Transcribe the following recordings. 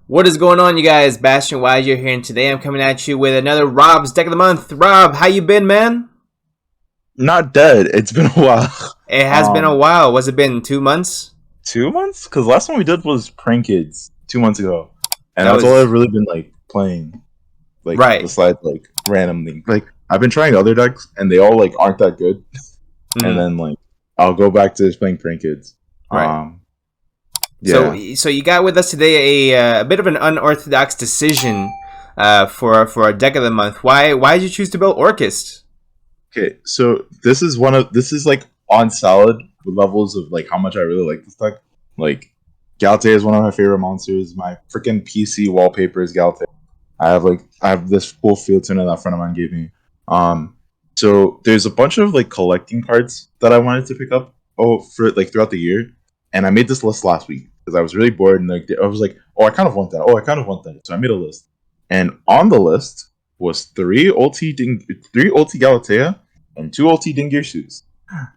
What is going on, you guys? Bastion Wise here, and today I'm coming at you with another Rob's Deck of the Month. Rob, how you been, man? Not dead. It's been a while. It has been a while. What's it been, 2 months? 2 months? Because last one we did was Prank Kids 2 months ago. And That that's was- all I've really been, playing. Right. Besides, randomly. I've been trying other decks, and they all, aren't that good. And then, I'll go back to just playing Prank Kids. Right. Yeah. So you got with us today a bit of an unorthodox decision for our Deck of the Month. Why did you choose to build Orcust? Okay, so this is on solid levels of how much I really like this deck. Galtea is one of my favorite monsters. My freaking PC wallpaper is Galtea. I have this cool field tuner that a friend of mine gave me. So there's a bunch of collecting cards that I wanted to pick up for throughout the year, and I made this list last week because I was really bored and I was like, oh, I kind of want that. Oh, I kind of want that. So I made a list, and on the list was 3 ulti Galatea and 2 ulti Dingir shoes,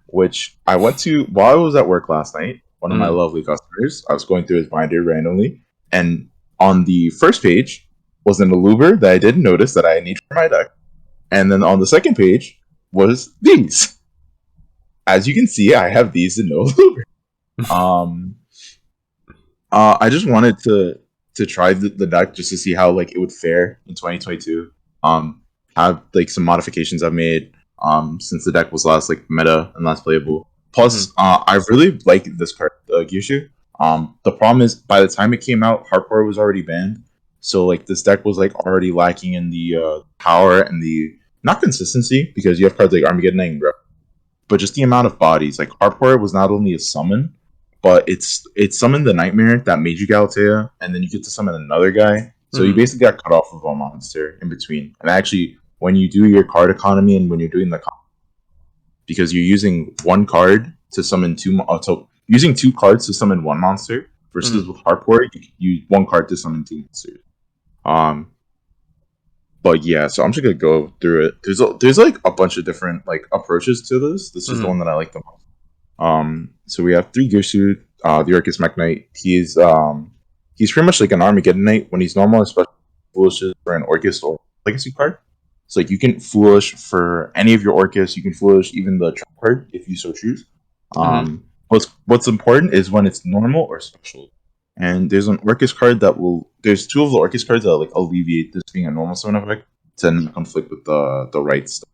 which I went to while I was at work last night. One of my lovely customers, I was going through his binder randomly, and on the first page was an Aluber that I didn't notice that I need for my deck, and then on the second page was these. As you can see, I have these and no Aluber. I just wanted to try the deck just to see how it would fare in 2022. Have some modifications I've made since the deck was last meta and last playable. Plus, I really like this card, the Gyushu. The problem is by the time it came out, Hardcore was already banned. So this deck was already lacking in the power and the not consistency, because you have cards like Armageddon and Grip, but just the amount of bodies. Hardcore was not only a summon, but it's summoned the Nightmare that made you Galatea, and then you get to summon another guy. So you basically got cut off of a monster in between. And actually, when you do your card economy and when you're doing because you're using one card to summon using 2 cards to summon one monster, versus with Hardcore, you use 1 card to summon 2 monsters. But yeah, so I'm just gonna go through it. There's a bunch of different approaches to this. This is the one that I like the most. So we have 3 Gersu, the Orcust Mech Knight. He's pretty much like an Armageddon Knight when he's normal, especially Foolish for an Orcust or Legacy card. So you can Foolish for any of your Orcust. You can Foolish even the trap card if you so choose. What's important is when it's normal or special. And there's an Orcust card there's 2 of the Orcust cards that alleviate this being a normal summon effect to not conflict with the right stuff.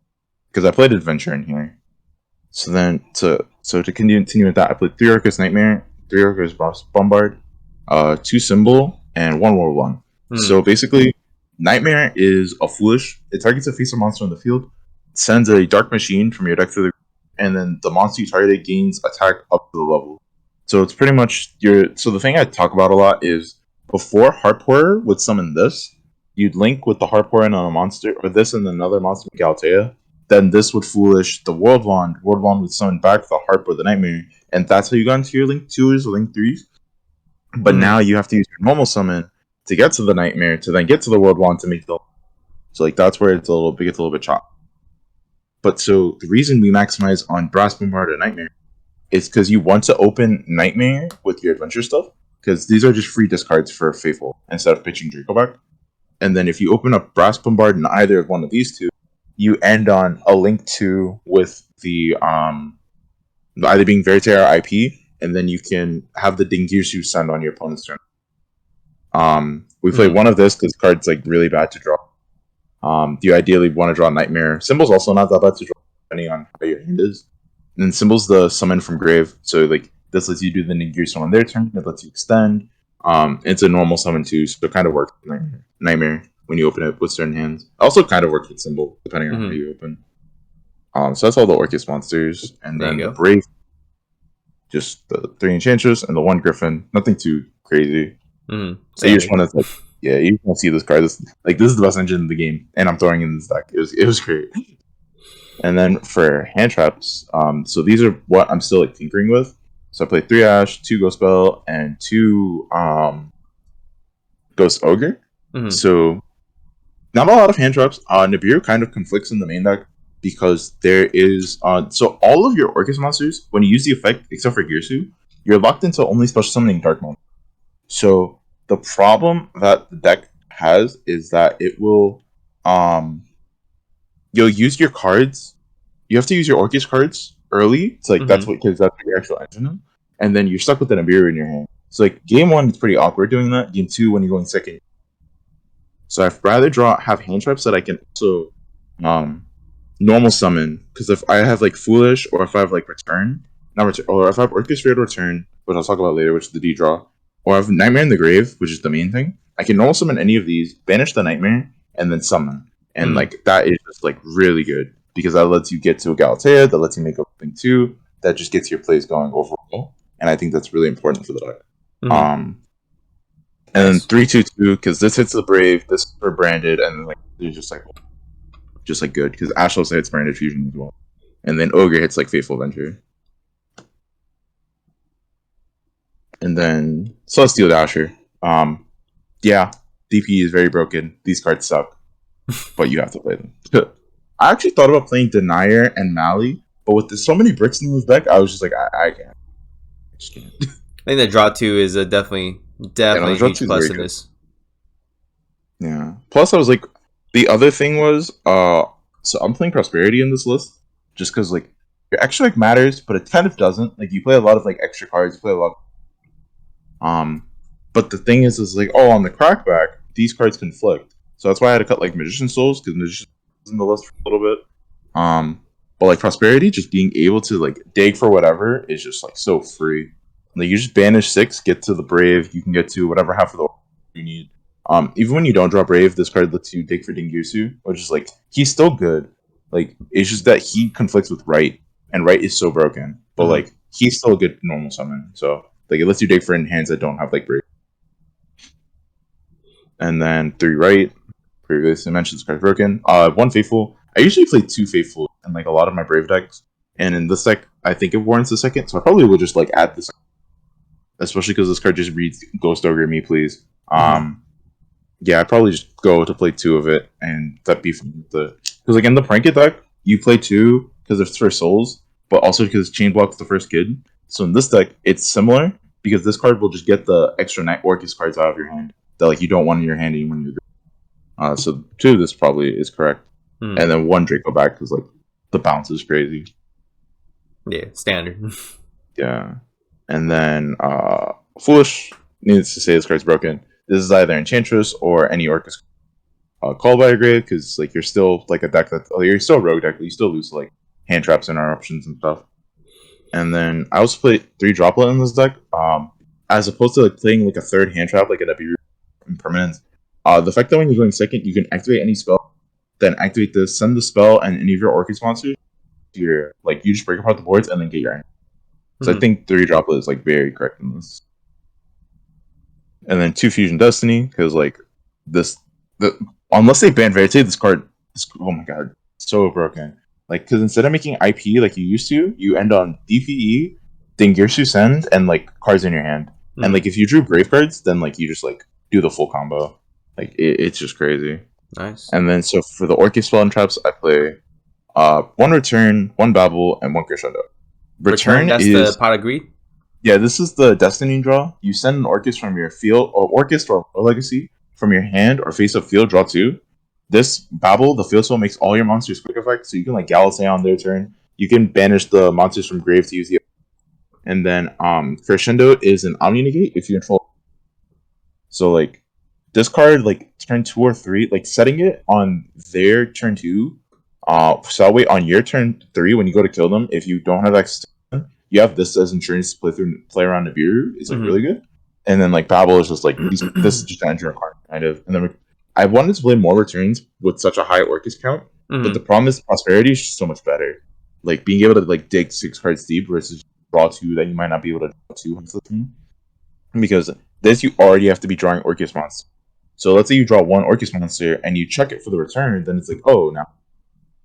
Because I played Adventure in here. So then to continue with that, I played 3 Orcust Nightmare, 3 Orcust Bombard, 2 Symbol, and 1 War 1. So basically, Nightmare is a Foolish. It targets a face of monster on the field, sends a Dark Machine from your deck to and then the monster you target gains attack up to the level. So it's pretty much so the thing I talk about a lot is before Hardcore would summon this, you'd link with the Hardcore on a monster, or this and another monster with Galatea. Then this would Foolish the World Wand. World Wand would summon back the Hardcore, the Nightmare, and that's how you got into your Link 2s or Link 3s. But now you have to use your normal summon to get to the Nightmare, to then get to the World Wand to make the... So that's where it's a little bit choppy. But so the reason we maximize on Brass Bombard and Nightmare is because you want to open Nightmare with your adventure stuff, because these are just free discards for Faithful instead of pitching Draco back. And then if you open up Brass Bombard in either of one of these 2, you end on a Link 2 with the either being Verite or IP, and then you can have the Dingirsu send on your opponent's turn. We play one of this because card's really bad to draw. You ideally want to draw Nightmare. Symbol's also not that bad to draw, depending on how your hand is. And then Symbol's the summon from grave, so this lets you do the Ningirsu on their turn. It lets you extend. It's a normal summon too, so it kind of works with Nightmare when you open it with certain hands. It also kind of works with Symbol, depending on how you open. So that's all the Orcust monsters, and then the Brave, just the 3 Enchantress and the 1 Griffin. Nothing too crazy. So you just want to you want to see this card. This is the best engine in the game, and I'm throwing in this deck. It was great. And then for hand traps, so these are what I'm still tinkering with. So I play 3 Ash, 2 Ghost Spell, and 2 Ghost Ogre. So not a lot of hand traps. Nibiru kind of conflicts in the main deck. because there is so all of your Orcust monsters, when you use the effect, except for Girsu, you're locked into only special summoning Dark Monsters. So the problem that the deck has is that it will you'll use your cards. You have to use your Orcust cards early. It's like that's Mm-hmm. what because that's what your actual engine is. And then you're stuck with an Abiru in your hand. So like game one, it's pretty awkward doing that. Game two, when you're going second, so I'd rather have hand traps that I can also um, normal summon. Because if I have like Foolish or if I have like Return, not return, or if I have Orchestrated Return, which I'll talk about later, which is the D draw, or I have Nightmare in the Grave, which is the main thing, I can normal summon any of these, banish the Nightmare, and then summon. And Mm-hmm. like that is just like really good because that lets you get to a Galatea, that lets you make a thing too, that just gets your plays going overall. And I think that's really important for the deck. Mm-hmm. Um, and then Nice. 3/2/2 because this hits the Brave, this is for branded, and then like they're just like good because Ash also hits branded fusion as well, and then Ogre hits like Faithful Venture, and then Celestial Dasher. Yeah, DP is very broken. These cards suck, but you have to play them. I actually thought about playing Denier and Mali, but with so many bricks in this deck, I was just like, I can't. I just can't. I think the draw two is a Yeah, no, the definitely a draw huge 2 is very plus in good. this. Yeah. Plus, I was like, the other thing was, so I'm playing Prosperity in this list just because like your extra like matters, but it kind of doesn't. Like you play a lot of like extra cards, you play a lot. But the thing is like, oh, on the crackback, these cards conflict, so that's why I had to cut like Magician Souls because Magician Souls is in the list for a little bit. But like Prosperity, just being able to like dig for whatever is just like so free. Like you just banish 6, get to the Brave, you can get to whatever half of the you need. Even when you don't draw Brave, this card lets you dig for Dingirsu, which is like he's still good. Like it's just that he conflicts with Right, and Right is so broken. But Mm-hmm. like he's still a good normal summon. So like it lets you dig for in hands that don't have like Brave. And then 3 Right, previously mentioned this card's broken. 1 Faithful. I usually play 2 Faithful in like a lot of my Brave decks. And in this deck, I think it warrants a second, so I probably will just like add this, especially because this card just reads Ghost Ogre me, please. Mm-hmm. Yeah, I'd probably just go to play 2 of it, and that be from the because like in the Pranket deck, you play 2 because it's for souls, but also because Chain blocks the first kid. So in this deck, it's similar because this card will just get the extra Night Orcust cards out of your hand that like you don't want in your hand when you're good. So 2 of this probably is correct, Mm-hmm. and then 1 Draco back because like the bounce is crazy. Yeah, standard. Yeah, and then Foolish needs to say this card's broken. This is either Enchantress or any Orcust called by a grave because like you're still like a deck that you're still a rogue deck, but you still lose like hand traps and interruptions and stuff. And then I also play 3 droplet in this deck, as opposed to like playing like a third hand trap like an Abiru impermanence. The fact that when you're going second, you can activate any spell, then activate this, send the spell, and any of your Orcust monsters. You're like you just break apart the boards and then get your end. So I Mm-hmm. think 3 droplet is like very correct in this. And then 2 Fusion Destiny because like this the unless they ban Verite, this card oh my god, so broken. Like because instead of making IP like you used to, you end on DPE, then Girsu Send, and like cards in your hand. And Mm-hmm. like if you drew Grave cards, then like you just like do the full combo. Like it's just crazy. Nice. And then so for the Orcust spell and traps, I play 1 Return, 1 Babel, and 1 Crescendo. Return. Return That's the is pot of greed. yeah, this is the Destiny draw. You send an Orcust from your field, or Orcust or Legacy from your hand or face up field, draw 2. This Babel, the field spell, makes all your monsters quick effect, so you can like Galatea on their turn. You can banish the monsters from grave to use the. And then Crescendo is an Omni Negate if you control. So like this card, like turn 2 or 3, like setting it on their turn 2. So that way on your turn 3, when you go to kill them, if you don't have access you have this as insurance to play around Nibiru is like really Mm-hmm. good. And then like Babel is just like this is just an entry card kind of. And then I wanted to play more returns with such a high Orcust count, but the Mm-hmm. problem is Prosperity is just so much better. Like being able to like dig 6 cards deep versus draw 2 that you might not be able to draw 2 half the time. Because this you already have to be drawing Orcust monster. So let's say you draw 1 Orcust monster and you check it for the return, then it's like, oh now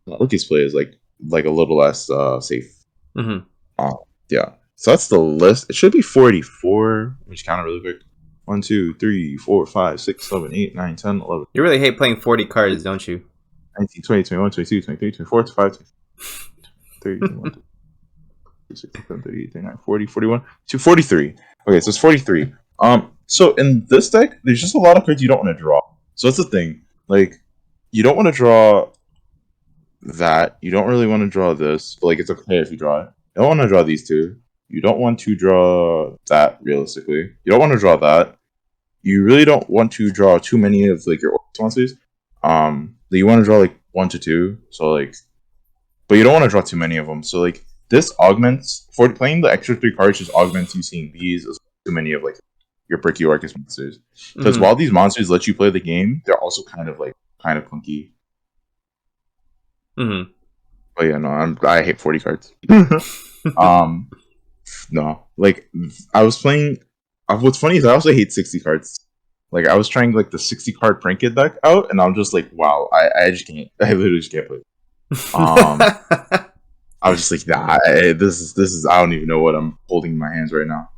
Orcust play is like a little less safe. Mm-hmm. Uh, yeah. So that's the list. It should be 44. Let me just count it really quick. 1, 2, 3, 4, 5, 6, 7, 8, 9, 10, 11. You really hate playing 40 cards, don't you? 19, 20, 21, 22, 23, 24, 25, 30, 31, 36, 37, 38, 39, 40, 41, to 43. Okay, so it's 43. So in this deck, there's just a lot of cards you don't want to draw. So that's the thing. Like, you don't want to draw that. You don't really want to draw this, but like it's okay if you draw it. You don't want to draw these two. You don't want to draw that realistically. You don't want to draw that. You really don't want to draw too many of like your Orcust monsters. You want to draw like 1 to 2. So like, but you don't want to draw too many of them. So like this augments for playing the extra 3 cards. Just augments you seeing these as too many of like your bricky Orcust monsters. Because while these monsters let you play the game, they're also kind of clunky. Mm-hmm. But yeah, no, I hate 40 cards. No, like I was playing. What's funny is I also hate 60 cards. Like I was trying like the 60 card prank it deck out, and I'm just like, wow, I just can't. I literally just can't play. I was just like, nah, this is. I don't even know what I'm holding in my hands right now.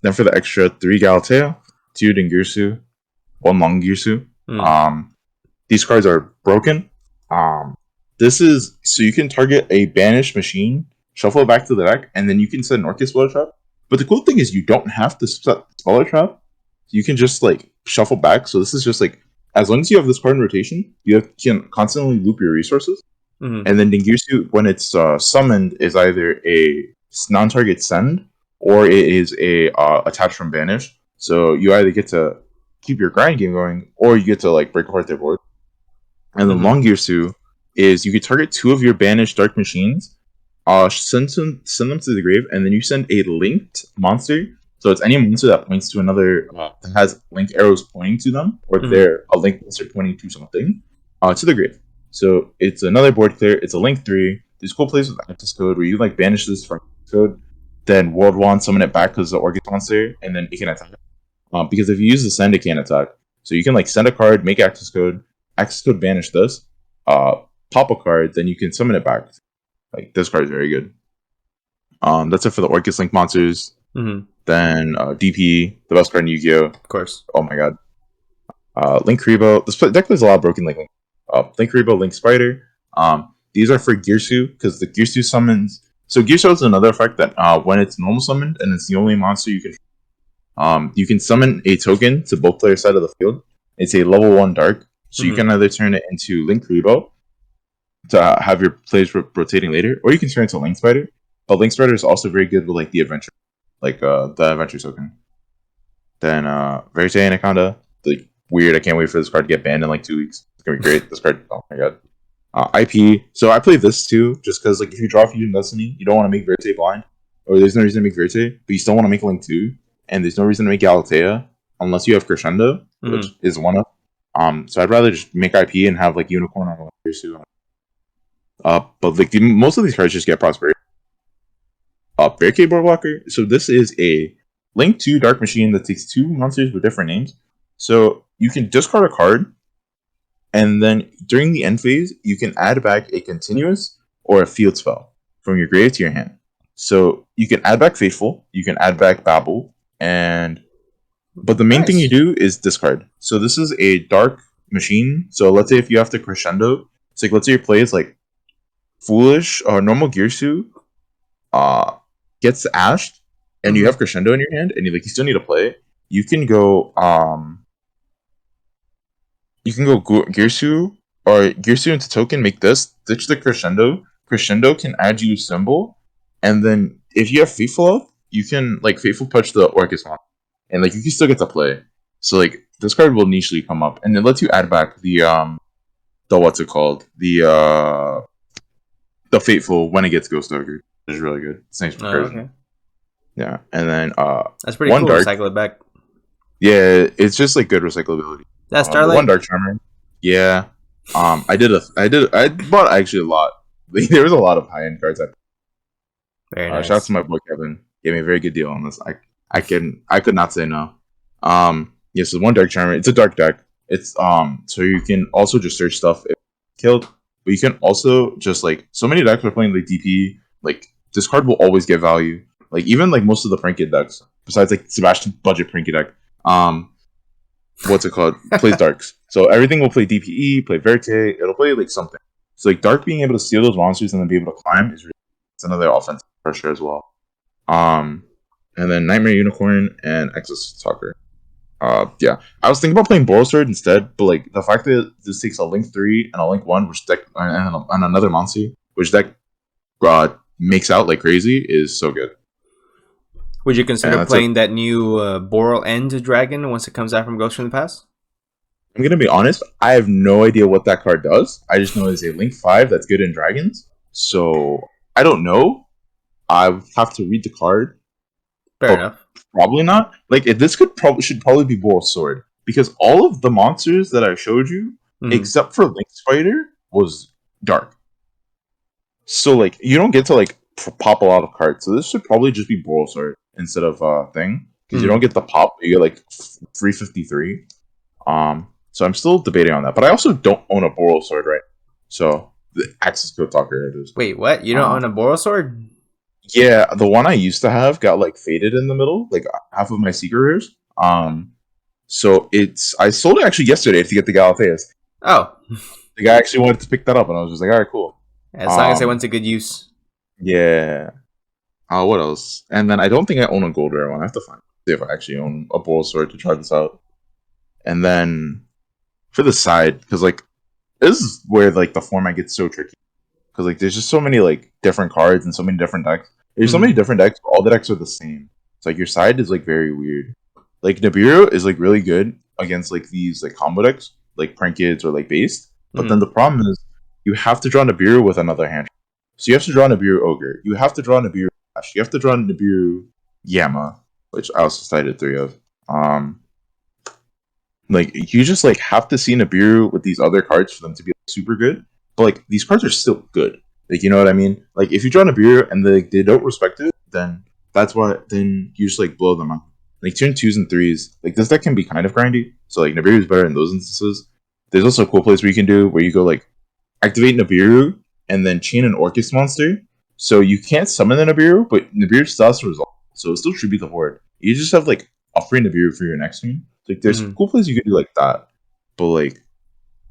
Then for the extra 3 Galatea, 2 Dingirsu, 1 Longirsu. These cards are broken. This is so you can target a banished machine, shuffle it back to the deck, and then you can set an Orcust Speller Trap. But the cool thing is you don't have to set Speller Trap. You can just like shuffle back. So this is just like as long as you have this card in rotation, you can constantly loop your resources. And then Dingirsu, when it's summoned, is either a non-target send or it is a attach from banish. So you either get to keep your grind game going, or you get to like break apart their board. And then Longirsu is you can target 2 of your banished dark machines, send them to the grave, and then you send a linked monster. So it's any monster that points to another that has linked arrows pointing to them, or they're a linked monster pointing to something, to the grave. So it's another board clear. It's a link 3. There's cool plays with Access Code where you like banish this from code, then World 1 summon it back because the Orcust monster, and then it can attack. Because if you use the send, it can't attack. So you can like send a card, make Access Code banish this, pop a card, then you can summon it back. Like this card is very good. That's it for the Orcust Link monsters. Then DP, the best card in Yu-Gi-Oh! Of course. Oh my god. Link Rebo. This deck plays a lot of broken Link. Link Rebo, Link Spider. These are for Girsu because the Girsu summons. So Girsu is another effect that when it's normal summoned and it's the only monster you can summon a token to both players' side of the field. It's a level 1 dark, so you can either turn it into Link Rebo to have your plays rotating later, or you can turn it to Link Spider. But Link Spider is also very good with like the adventure, like the adventure token. Then Verite Anaconda, like weird. I can't wait for this card to get banned in like 2 weeks. It's gonna be great. This card, oh my god. IP. So I play this too, just because like if you draw Fusion Destiny, you don't want to make Verite blind, or there's no reason to make Verite, but you still want to make Link 2, and there's no reason to make Galatea unless you have Crescendo, which is one of. So I'd rather just make IP and have like Unicorn on Girsu. But like most of these cards just get Prosperity. Barricade Board Blocker. So this is a Link 2 Dark Machine that takes 2 monsters with different names. So you can discard a card, and then during the end phase, you can add back a continuous or a field spell from your grave to your hand. So you can add back Faithful, you can add back Babel, but the main thing you do is discard. So this is a Dark Machine. So let's say if you have to Crescendo, so like let's say your play is like Foolish or normal Girsu gets ashed, and you have Crescendo in your hand, and you still need to play it. You can go Girsu or Girsu into token, make this, ditch the Crescendo. Crescendo can add you a symbol, and then if you have Faithful up, you can like Faithful touch the Orcust one, and like you can still get to play. So like this card will nichely come up, and it lets you add back the what's it called, the Faithful when it gets Ghost Ogre. It's really good. It's nice recursion. Okay. Yeah, and then that's pretty cool. Dark, recycle it back. Yeah, it's just like good recyclability. That's Starlight. One Dark Charmer. Yeah. I bought actually a lot. There was a lot of high end cards. Very nice. Shout out to my boy Kevin. Gave me a very good deal on this. I could not say no. Yes, so one Dark Charmer. It's a dark deck. It's so you can also just search stuff if killed, but you can also just like so many decks are playing like DP. Like this card will always get value. Like even like most of the Pranket decks, besides like Sebastian's budget Pranket deck, what's it called? Plays darks. So everything will play DPE, play Verte. It'll play like something. So like dark being able to steal those monsters and then be able to climb is really, it's another offensive pressure as well. Um, and then Nightmare Unicorn and Exos Talker. Yeah, I was thinking about playing Boral Sword instead, but like the fact that this takes a Link 3 and a Link 1, which deck and another Monty, which deck makes out like crazy, is so good. Would you And consider that's it. playing that new Boral End Dragon once it comes out from Ghost from the Past? I'm gonna be honest. I have no idea what that card does. I just know it's a Link 5 that's good in Dragons. So I don't know. I would have to read the card, Fair but enough. probably not. Like if this should probably be Boral Sword because all of the monsters that I showed you, Mm. except for Link Spider, was dark. So like you don't get to like pop a lot of cards. So this should probably just be Boral Sword instead of thing because you don't Mm. get the pop. You get like 353. So I'm still debating on that, but I also don't own a Boral Sword right. So the access code talker it is. Wait, what? You don't Um, own a Boral Sword? yeah, the one I used to have got like faded in the middle, like half of my secret rares. So it's I sold it actually yesterday to get the Galatheus. Oh, The guy actually wanted to pick that up, and I was just like, all right, cool. as long as it went Um, to good use. yeah. What else? And then I don't think I own a gold rare one. I have to find see if I actually own a Boral Sword to try this out. And then for the side, because like this is where like the format gets so tricky. Because like there's just so many like different cards and so many different decks. There's so many Mm. different decks, but all the decks are the same. It's like your side is like very weird. Like Nibiru is like really good against like these like combo decks, like Prankids or like Based. But then Mm. the problem is you have to draw Nibiru with another hand. So you have to draw Nibiru Ogre. You have to draw Nibiru Ash. You have to draw Nibiru Yama, which I also cited three of. Um, like you just like have to see Nibiru with these other cards for them to be like, super good. But like these cards are still good. Like you know what I mean? Like if you draw Nibiru and they don't respect it, then that's why then you just like blow them out. Like turn twos and threes, like this deck can be kind of grindy. So like Nibiru is better in those instances. There's also a cool place where you can do where you go like activate Nibiru and then chain an Orcust monster. So you can't summon the Nibiru, but Nibiru still has to resolve. So it still should be the horde. You just have like a free Nibiru for your next turn. Like there's Mm. cool plays you can do like that. But like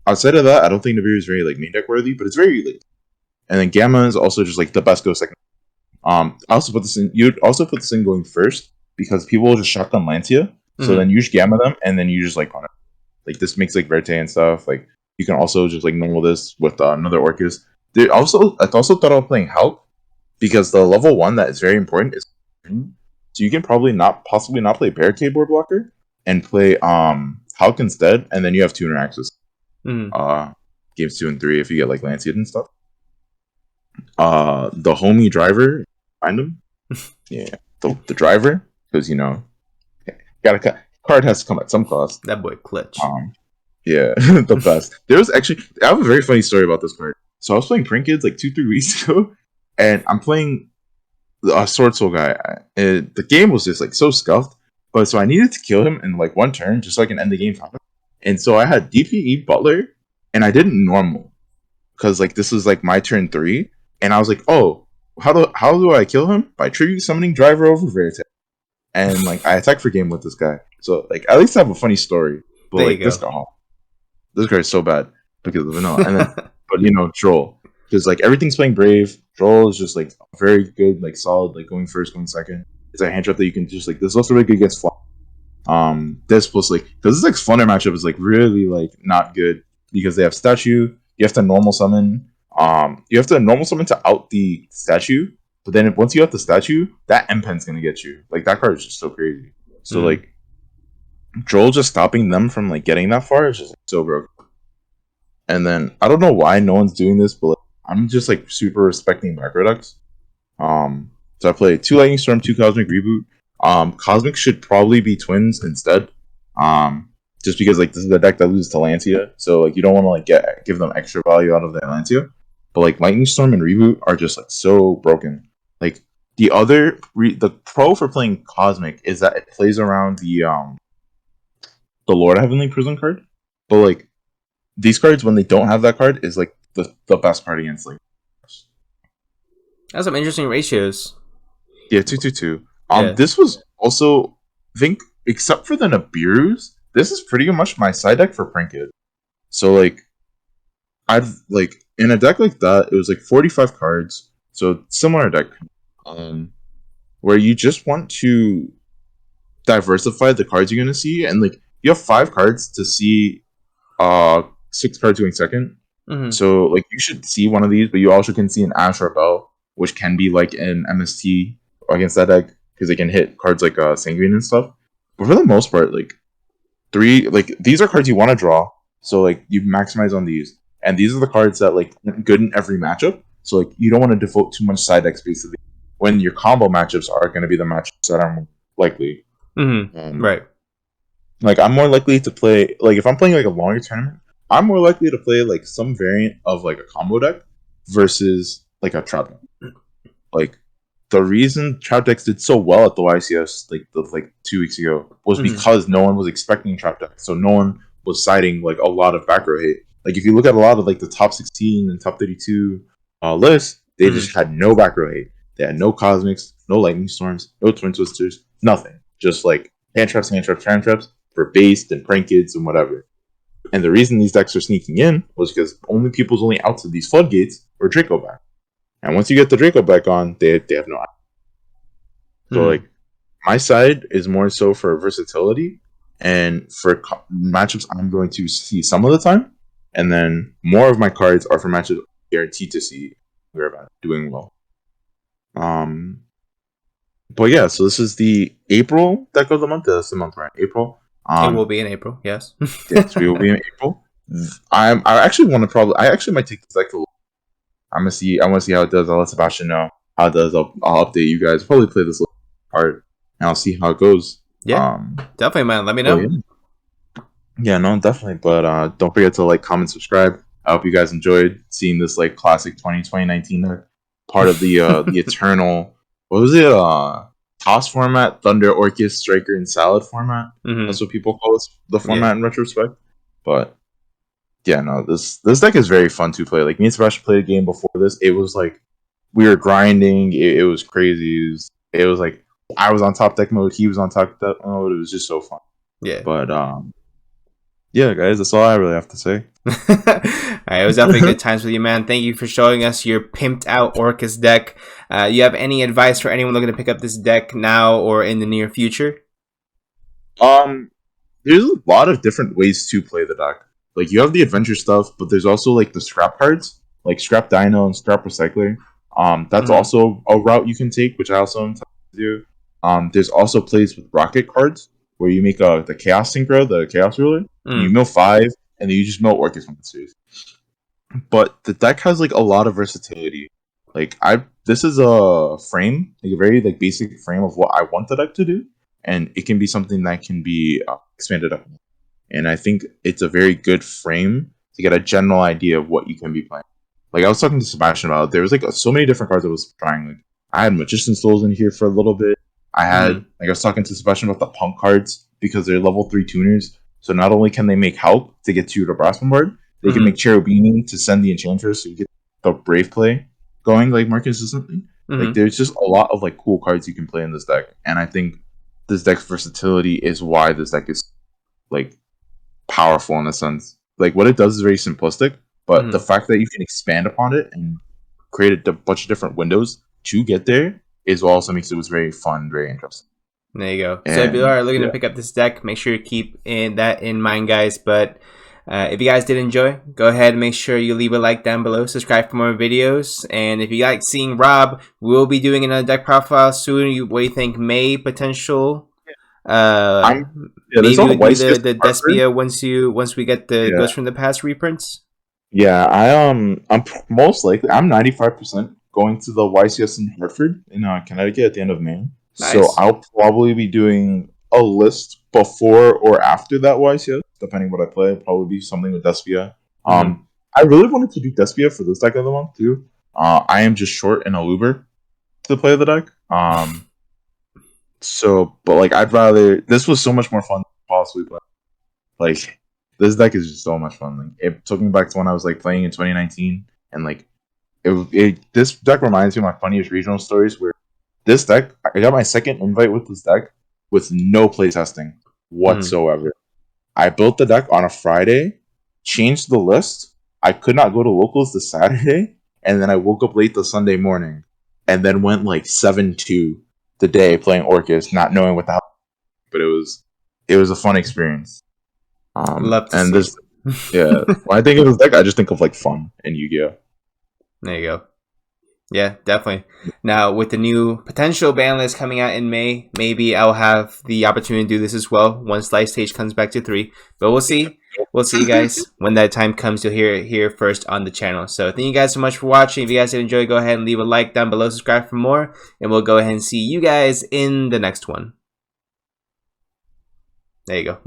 outside of that, I don't think Nibiru is very like main deck worthy, but it's very like and then Gamma is also just like the best go second. I also put this in you'd also put this in going first because people will just shotgun Lancia. So Mm. then you just gamma them and then you just like punish. Like this makes like Verte and stuff. Like you can also just like normal this with another Orcus. They also I also thought about playing Hulk because the level one that is very important is so you can probably not possibly not play Barricade Board Blocker and play Hulk instead, and then you have tuner access. Mm. Uh games 2 and 3 if you get like Lancet and stuff. The homie driver, find him. Yeah, the driver because you know gotta card has to come at some cost. That boy clutch. Yeah, the best. There was actually I have a very funny story about this card. So I was playing Prank Kids like 2-3 weeks ago, and I'm playing a Sword Soul guy. And the game was just like so scuffed, but so I needed to kill him in like one turn just so I can end the game. And so I had DPE Butler, and I didn't normal because like this is like my turn 3, and I was like, oh, how do I kill him by tribute summoning Driver over Verite? And like I attack for game with this guy. So like at least I have a funny story. But There you like go. this guy is so bad because of vanilla. And then but you know, Droll. Because like everything's playing Brave. Droll is just like very good, like solid, like going first, going second. It's a hand trap that you can just like this looks really good against fly. This plus like because this like Flunder matchup is like really like not good because they have statue. You have to normal summon. You have to normal summon to out the statue. But then once you have the statue, that M pen's gonna get you. Like that card is just so crazy. So Mm. like Droll just stopping them from like getting that far is just like, so broken. And then I don't know why no one's doing this, but like, I'm just like super respecting macro decks. So I play 2 Lightning Storm, 2 Cosmic Reboot. Cosmic should probably be twins instead. Just because like this is the deck that loses to Lancia, so like you don't want to like give them extra value out of the Lancia. But like Lightning Storm and Reboot are just like so broken. Like the pro for playing Cosmic is that it plays around the Lord Heavenly Prison card. But like these cards when they don't have that card is like the best part against like That's some interesting ratios. yeah 2/2/2. Yeah. This was also I think except for the Nibirus, this is pretty much my side deck for Prinkit. So like I've like in a deck like that, it was like 45 cards. So similar deck, um, where you just want to diversify the cards you're gonna see, and like you have 5 cards to see 6 cards going second. Mm-hmm. So like you should see one of these, but you also can see an Ash or Bell, which can be like an MST against that deck because they can hit cards like Sanguine and stuff. But for the most part, like these are cards you want to draw, so like you maximize on these, and these are the cards that like good in every matchup. So like you don't want to devote too much side deck space to these when your combo matchups are going to be the matchups that are more likely. Mm-hmm. Right. Like I'm more likely to play like if I'm playing like a longer tournament, I'm more likely to play like some variant of like a combo deck versus like a trap deck. Like the reason trap decks did so well at the YCS like 2 weeks ago was because no one was expecting trap decks, so no one was citing like a lot of back row hate. Like if you look at a lot of like the top 16 and top 32 lists, they just had no back row hate. They had no cosmics, no lightning storms, no twin twisters, nothing. Just like hand traps, hand traps for based and prank kids and whatever. And the reason these decks are sneaking in was because people's only outs of these floodgates were Draco back. And once you get the Draco back on, they have no out. So like my side is more so for versatility and for matchups I'm going to see some of the time, and then more of my cards are for matchups guaranteed to see where I'm doing well. But yeah, so this is the April deck of the month. That's the month, right? April. It will be in April. Yes. Yes, we will be in April. I actually want to I actually might take this deck to. I'm gonna see. I want to see how it does. I'll let Sebastian know how it does. I'll update you guys. Probably play this card, and I'll see how it goes. Yeah, definitely, man. Let me know. Yeah, no, definitely. But don't forget to like, comment, subscribe. I hope you guys enjoyed seeing this like classic 2019 deck, part of the the eternal. What was it? Toss format, Thunder, Orcust, Striker, and Salad format. That's what people call the format in retrospect. But yeah, no, this deck is very fun to play. Like me and Sebastian played a game before this. It was like we were grinding. It was crazy. It was like I was on top deck mode. He was on top deck mode. It was just so fun. Yeah. But yeah, guys, that's all I really have to say. All right, it was definitely good times with you, man. Thank you for showing us your pimped out Orcust deck. You have any advice for anyone looking to pick up this deck now or in the near future? There's a lot of different ways to play the deck. Like you have the adventure stuff, but there's also like the scrap cards, like Scrap Dino and Scrap Recycler. That's also a route you can take, which I also intend to do. There's also plays with rocket cards where you make the Chaos Synchro, the Chaos Ruler. You mill 5, and then you just mill Orcust monsters. But the deck has like a lot of versatility. Like this is a frame, like a very like basic frame of what I want the deck to do, and it can be something that can be expanded up. And I think it's a very good frame to get a general idea of what you can be playing. Like I was talking to Sebastian about, there was like so many different cards I was trying. Like I had Magician Souls in here for a little bit. I had like I was talking to Sebastian about the pump cards because they're level 3 tuners. So not only can they make help to get to the brass bombard, they can make Cherubini to send the Enchantress so you get the Brave play going like more consistently. Like there's just a lot of like cool cards you can play in this deck, and I think this deck's versatility is why this deck is like powerful in a sense. Like what it does is very simplistic, but the fact that you can expand upon it and create a bunch of different windows to get there is what also makes it was very fun, very interesting. There you go. And, so if you are looking to pick up this deck, make sure you keep that in mind, guys. But if you guys did enjoy, go ahead and make sure you leave a like down below, subscribe for more videos, and if you like seeing Rob, we'll be doing another deck profile soon. What do you think? May potential? Maybe we'll do the Despia once we get the Ghost from the Past reprints. Yeah, I'm most likely I'm 95% going to the YCS in Hartford in Connecticut at the end of May. Nice. So I'll probably be doing a list before or after that YCS, depending what I play. It'll probably be something with Despia. I really wanted to do Despia for this deck of the month too. I am just short in a Luber to play the deck. But like I'd rather. This was so much more fun than possibly play. Like this deck is just so much fun. Like it took me back to when I was like playing in 2019, and like this deck reminds me of my funniest regional stories. Where this deck, I got my second invite with this deck with no playtesting whatsoever. I built the deck on a Friday, changed the list. I could not go to locals the Saturday, and then I woke up late the Sunday morning, and then went like 7-2 the day playing Orcust, not knowing what the hell. But it was a fun experience. Love to And see this, yeah, when I think of this deck, I just think of like fun in Yu-Gi-Oh. There you go. Yeah, definitely. Now, with the new potential ban list coming out in May, maybe I'll have the opportunity to do this as well once Life Stage comes back to 3. But we'll see. We'll see, guys. When that time comes, you'll hear it here first on the channel. So thank you guys so much for watching. If you guys did enjoy, go ahead and leave a like down below, subscribe for more, and we'll go ahead and see you guys in the next one. There you go.